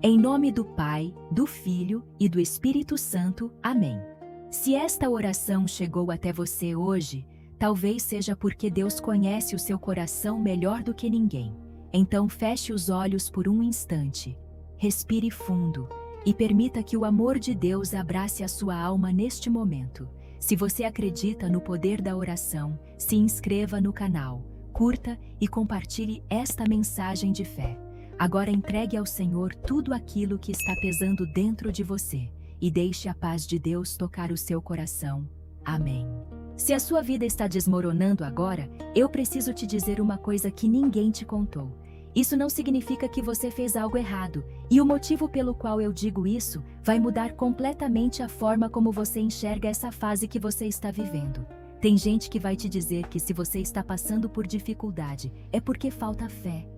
Em nome do Pai, do Filho e do Espírito Santo. Amém. Se esta oração chegou até você hoje, talvez seja porque Deus conhece o seu coração melhor do que ninguém. Então feche os olhos por um instante, respire fundo e permita que o amor de Deus abrace a sua alma neste momento. Se você acredita no poder da oração, se inscreva no canal, curta e compartilhe esta mensagem de fé. Agora entregue ao Senhor tudo aquilo que está pesando dentro de você e deixe a paz de Deus tocar o seu coração. Amém. Se a sua vida está desmoronando agora, eu preciso te dizer uma coisa que ninguém te contou. Isso não significa que você fez algo errado, e o motivo pelo qual eu digo isso vai mudar completamente a forma como você enxerga essa fase que você está vivendo. Tem gente que vai te dizer que se você está passando por dificuldade, é porque falta fé.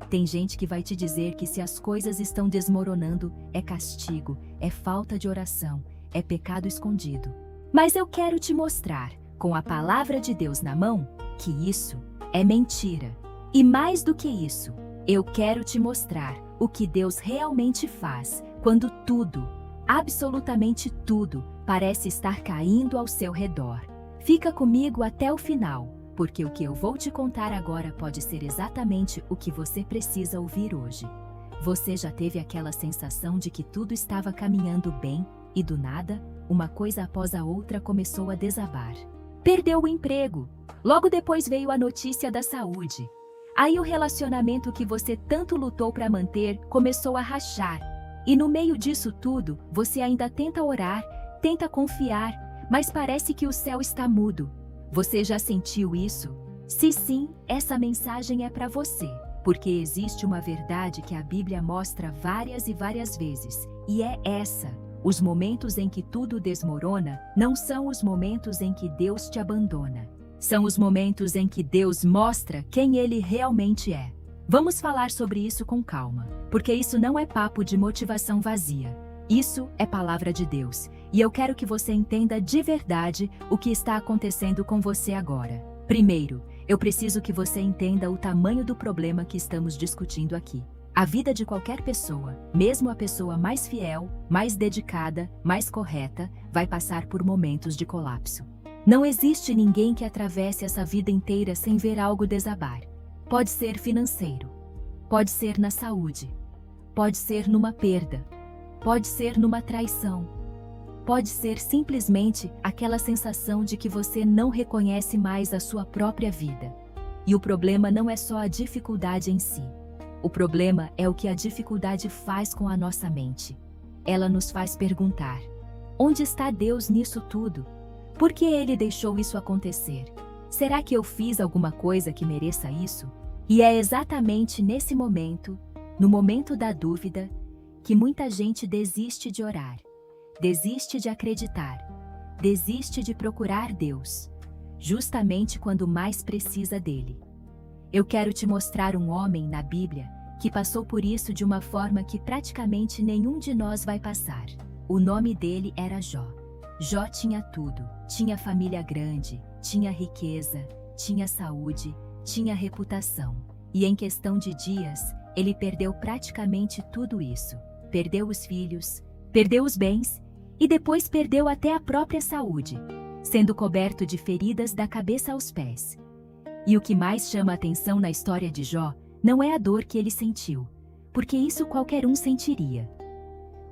Tem gente que vai te dizer que se as coisas estão desmoronando, é castigo, é falta de oração, é pecado escondido. Mas eu quero te mostrar, com a palavra de Deus na mão, que isso é mentira. E mais do que isso, eu quero te mostrar o que Deus realmente faz quando tudo, absolutamente tudo, parece estar caindo ao seu redor. Fica comigo até o final, porque o que eu vou te contar agora pode ser exatamente o que você precisa ouvir hoje. Você já teve aquela sensação de que tudo estava caminhando bem e do nada, uma coisa após a outra começou a desabar? Perdeu o emprego. Logo depois veio a notícia da saúde. Aí o relacionamento que você tanto lutou para manter começou a rachar. E no meio disso tudo, você ainda tenta orar, tenta confiar, mas parece que o céu está mudo. Você já sentiu isso? Se sim, essa mensagem é para você, porque existe uma verdade que a Bíblia mostra várias e várias vezes, e é essa: os momentos em que tudo desmorona não são os momentos em que Deus te abandona. São os momentos em que Deus mostra quem Ele realmente é. Vamos falar sobre isso com calma, porque isso não é papo de motivação vazia. Isso é palavra de Deus, e eu quero que você entenda de verdade o que está acontecendo com você agora. Primeiro, eu preciso que você entenda o tamanho do problema que estamos discutindo aqui. A vida de qualquer pessoa, mesmo a pessoa mais fiel, mais dedicada, mais correta, vai passar por momentos de colapso. Não existe ninguém que atravesse essa vida inteira sem ver algo desabar. Pode ser financeiro, pode ser na saúde, pode ser numa perda, pode ser numa traição, pode ser simplesmente aquela sensação de que você não reconhece mais a sua própria vida. E o problema não é só a dificuldade em si. O problema é o que a dificuldade faz com a nossa mente. Ela nos faz perguntar: onde está Deus nisso tudo? Por que Ele deixou isso acontecer? Será que eu fiz alguma coisa que mereça isso? E é exatamente nesse momento, no momento da dúvida, que muita gente desiste de orar, desiste de acreditar, desiste de procurar Deus, justamente quando mais precisa dele. Eu quero te mostrar um homem na Bíblia que passou por isso de uma forma que praticamente nenhum de nós vai passar. O nome dele era Jó. Jó tinha tudo, tinha família grande, tinha riqueza, tinha saúde, tinha reputação. E em questão de dias, ele perdeu praticamente tudo isso. Perdeu os filhos, perdeu os bens e depois perdeu até a própria saúde, sendo coberto de feridas da cabeça aos pés. E o que mais chama a atenção na história de Jó não é a dor que ele sentiu, porque isso qualquer um sentiria.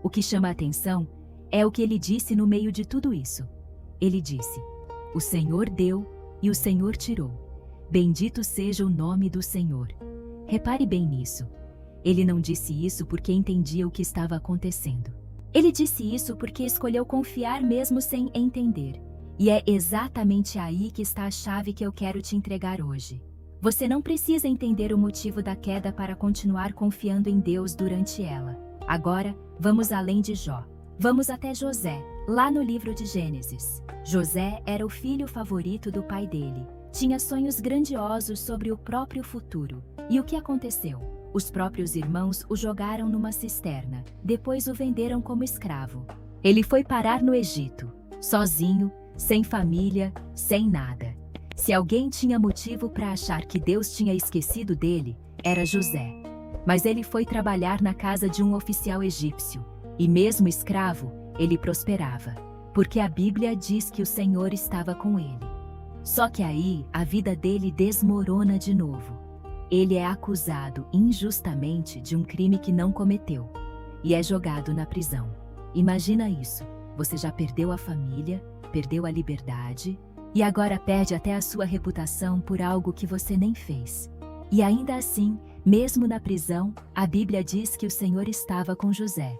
O que chama a atenção é o que ele disse no meio de tudo isso. Ele disse: o Senhor deu e o Senhor tirou. Bendito seja o nome do Senhor. Repare bem nisso. Ele não disse isso porque entendia o que estava acontecendo. Ele disse isso porque escolheu confiar mesmo sem entender. E é exatamente aí que está a chave que eu quero te entregar hoje. Você não precisa entender o motivo da queda para continuar confiando em Deus durante ela. Agora, vamos além de Jó. Vamos até José, lá no livro de Gênesis. José era o filho favorito do pai dele. Tinha sonhos grandiosos sobre o próprio futuro. E o que aconteceu? Os próprios irmãos o jogaram numa cisterna. Depois o venderam como escravo. Ele foi parar no Egito, sozinho, sem família, sem nada. Se alguém tinha motivo para achar que Deus tinha esquecido dele, era José. Mas ele foi trabalhar na casa de um oficial egípcio, e mesmo escravo, ele prosperava, porque a Bíblia diz que o Senhor estava com ele. Só que aí, a vida dele desmorona de novo. Ele é acusado injustamente de um crime que não cometeu, e é jogado na prisão. Imagina isso, você já perdeu a família, perdeu a liberdade, e agora perde até a sua reputação por algo que você nem fez. E ainda assim, mesmo na prisão, a Bíblia diz que o Senhor estava com José.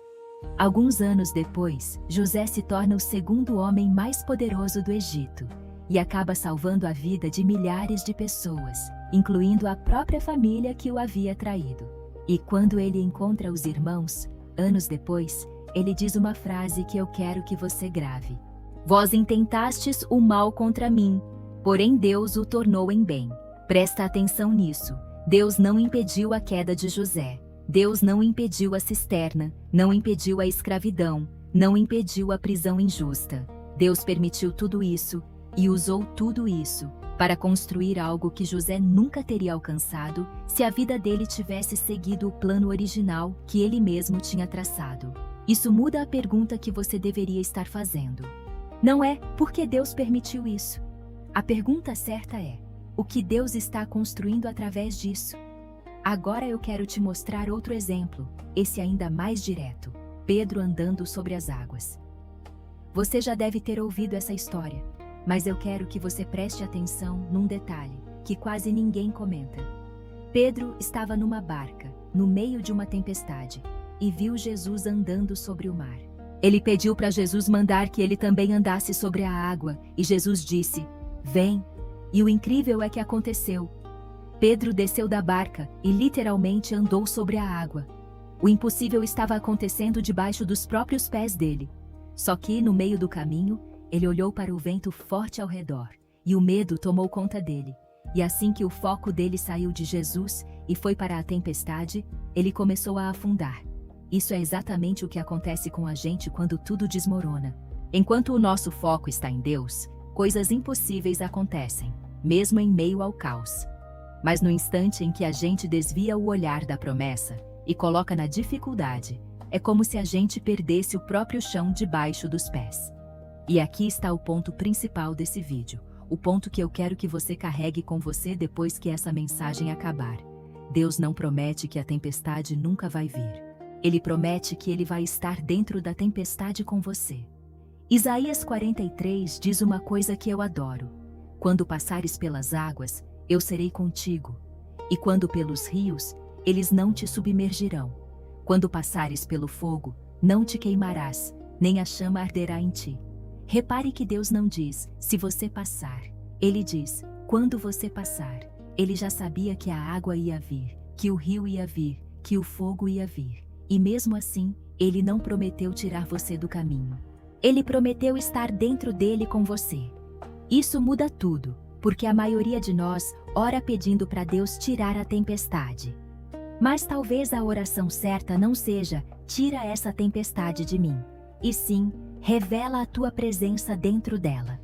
Alguns anos depois, José se torna o segundo homem mais poderoso do Egito e acaba salvando a vida de milhares de pessoas, incluindo a própria família que o havia traído. E quando ele encontra os irmãos, anos depois, ele diz uma frase que eu quero que você grave. Vós intentastes o mal contra mim, porém Deus o tornou em bem. Presta atenção nisso. Deus não impediu a queda de José. Deus não impediu a cisterna, não impediu a escravidão, não impediu a prisão injusta. Deus permitiu tudo isso e usou tudo isso para construir algo que José nunca teria alcançado se a vida dele tivesse seguido o plano original que ele mesmo tinha traçado. Isso muda a pergunta que você deveria estar fazendo. Não é por que Deus permitiu isso. A pergunta certa é: o que Deus está construindo através disso? Agora eu quero te mostrar outro exemplo, esse ainda mais direto: Pedro andando sobre as águas. Você já deve ter ouvido essa história, mas eu quero que você preste atenção num detalhe que quase ninguém comenta. Pedro estava numa barca, no meio de uma tempestade, e viu Jesus andando sobre o mar. Ele pediu para Jesus mandar que ele também andasse sobre a água, e Jesus disse: "Vem." E o incrível é que aconteceu. Pedro desceu da barca e literalmente andou sobre a água. O impossível estava acontecendo debaixo dos próprios pés dele. Só que, no meio do caminho, ele olhou para o vento forte ao redor, e o medo tomou conta dele. E assim que o foco dele saiu de Jesus e foi para a tempestade, ele começou a afundar. Isso é exatamente o que acontece com a gente quando tudo desmorona. Enquanto o nosso foco está em Deus, coisas impossíveis acontecem, mesmo em meio ao caos. Mas no instante em que a gente desvia o olhar da promessa e coloca na dificuldade, é como se a gente perdesse o próprio chão debaixo dos pés. E aqui está o ponto principal desse vídeo, o ponto que eu quero que você carregue com você depois que essa mensagem acabar. Deus não promete que a tempestade nunca vai vir. Ele promete que ele vai estar dentro da tempestade com você. Isaías 43 diz uma coisa que eu adoro: quando passares pelas águas, eu serei contigo, e quando pelos rios, eles não te submergirão. Quando passares pelo fogo, não te queimarás, nem a chama arderá em ti. Repare que Deus não diz, se você passar. Ele diz, quando você passar. Ele já sabia que a água ia vir, que o rio ia vir, que o fogo ia vir. E mesmo assim, ele não prometeu tirar você do caminho. Ele prometeu estar dentro dele com você. Isso muda tudo, porque a maioria de nós ora pedindo para Deus tirar a tempestade. Mas talvez a oração certa não seja, tira essa tempestade de mim, e sim, revela a tua presença dentro dela.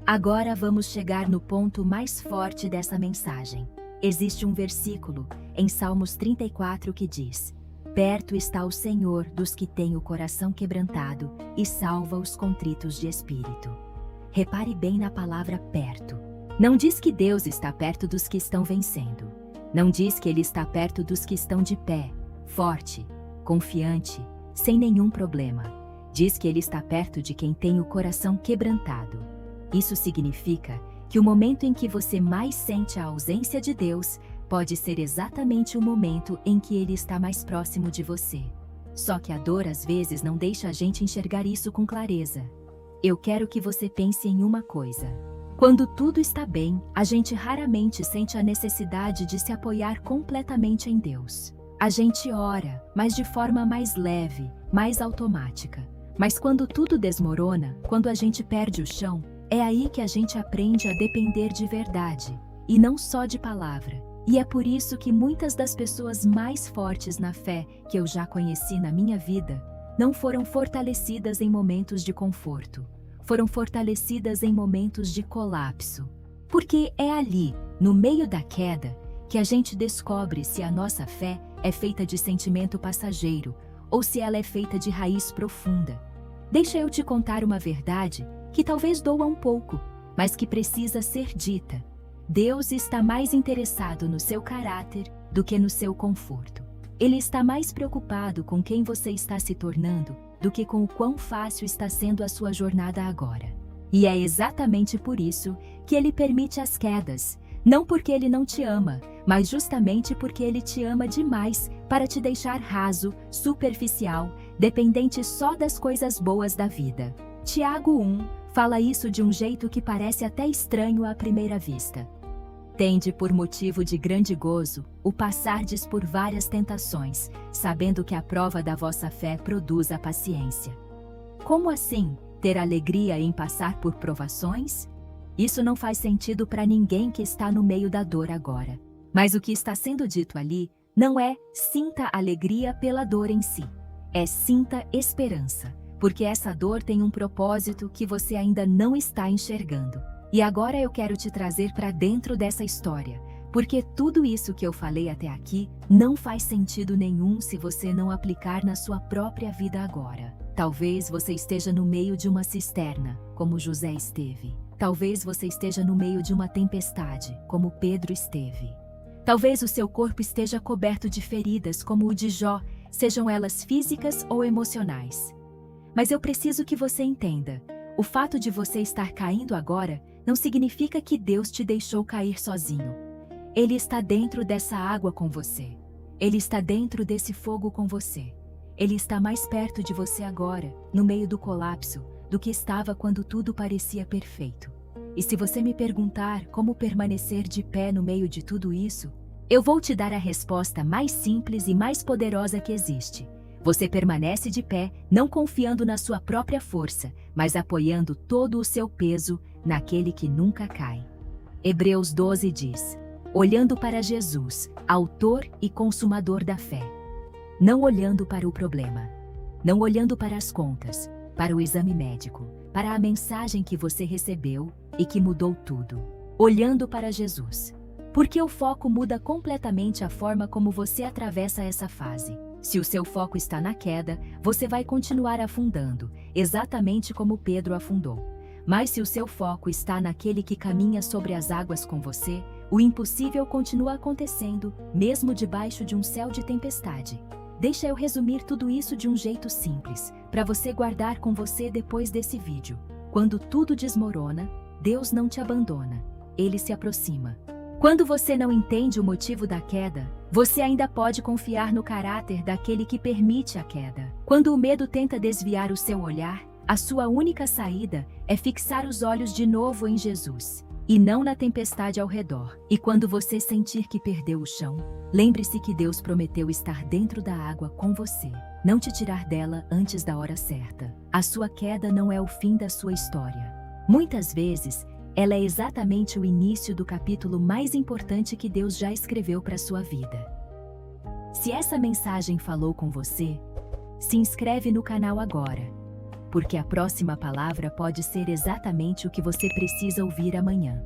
Agora vamos chegar no ponto mais forte dessa mensagem. Existe um versículo em Salmos 34 que diz: perto está o Senhor dos que têm o coração quebrantado e salva os contritos de espírito. Repare bem na palavra perto. Não diz que Deus está perto dos que estão vencendo. Não diz que Ele está perto dos que estão de pé, forte, confiante, sem nenhum problema. Diz que Ele está perto de quem tem o coração quebrantado. Isso significa que o momento em que você mais sente a ausência de Deus pode ser exatamente o momento em que Ele está mais próximo de você. Só que a dor às vezes não deixa a gente enxergar isso com clareza. Eu quero que você pense em uma coisa. Quando tudo está bem, a gente raramente sente a necessidade de se apoiar completamente em Deus. A gente ora, mas de forma mais leve, mais automática. Mas quando tudo desmorona, quando a gente perde o chão, é aí que a gente aprende a depender de verdade, e não só de palavra. E é por isso que muitas das pessoas mais fortes na fé que eu já conheci na minha vida não foram fortalecidas em momentos de conforto, foram fortalecidas em momentos de colapso. Porque é ali, no meio da queda, que a gente descobre se a nossa fé é feita de sentimento passageiro ou se ela é feita de raiz profunda. Deixa eu te contar uma verdade que talvez doa um pouco, mas que precisa ser dita. Deus está mais interessado no seu caráter do que no seu conforto. Ele está mais preocupado com quem você está se tornando do que com o quão fácil está sendo a sua jornada agora. E é exatamente por isso que ele permite as quedas, não porque ele não te ama, mas justamente porque ele te ama demais para te deixar raso, superficial, dependente só das coisas boas da vida. Tiago 1 fala isso de um jeito que parece até estranho à primeira vista. Tende por motivo de grande gozo o passardes por várias tentações, sabendo que a prova da vossa fé produz a paciência. Como assim, ter alegria em passar por provações? Isso não faz sentido para ninguém que está no meio da dor agora. Mas o que está sendo dito ali não é sinta alegria pela dor em si, é sinta esperança, porque essa dor tem um propósito que você ainda não está enxergando. E agora eu quero te trazer para dentro dessa história, porque tudo isso que eu falei até aqui não faz sentido nenhum se você não aplicar na sua própria vida agora. Talvez você esteja no meio de uma cisterna, como José esteve. Talvez você esteja no meio de uma tempestade, como Pedro esteve. Talvez o seu corpo esteja coberto de feridas, como o de Jó, sejam elas físicas ou emocionais. Mas eu preciso que você entenda, o fato de você estar caindo agora não significa que Deus te deixou cair sozinho. Ele está dentro dessa água com você. Ele está dentro desse fogo com você. Ele está mais perto de você agora, no meio do colapso, do que estava quando tudo parecia perfeito. E se você me perguntar como permanecer de pé no meio de tudo isso, eu vou te dar a resposta mais simples e mais poderosa que existe. Você permanece de pé, não confiando na sua própria força, mas apoiando todo o seu peso naquele que nunca cai. Hebreus 12 diz: olhando para Jesus, autor e consumador da fé. Não olhando para o problema, não olhando para as contas, para o exame médico, para a mensagem que você recebeu e que mudou tudo. Olhando para Jesus. Porque o foco muda completamente a forma como você atravessa essa fase. Se o seu foco está na queda, você vai continuar afundando, exatamente como Pedro afundou. Mas se o seu foco está naquele que caminha sobre as águas com você, o impossível continua acontecendo, mesmo debaixo de um céu de tempestade. Deixa eu resumir tudo isso de um jeito simples, para você guardar com você depois desse vídeo. Quando tudo desmorona, Deus não te abandona, Ele se aproxima. Quando você não entende o motivo da queda, você ainda pode confiar no caráter daquele que permite a queda. Quando o medo tenta desviar o seu olhar, a sua única saída é fixar os olhos de novo em Jesus, e não na tempestade ao redor. E quando você sentir que perdeu o chão, lembre-se que Deus prometeu estar dentro da água com você, não te tirar dela antes da hora certa. A sua queda não é o fim da sua história. Muitas vezes, ela é exatamente o início do capítulo mais importante que Deus já escreveu para a sua vida. Se essa mensagem falou com você, se inscreve no canal agora, porque a próxima palavra pode ser exatamente o que você precisa ouvir amanhã.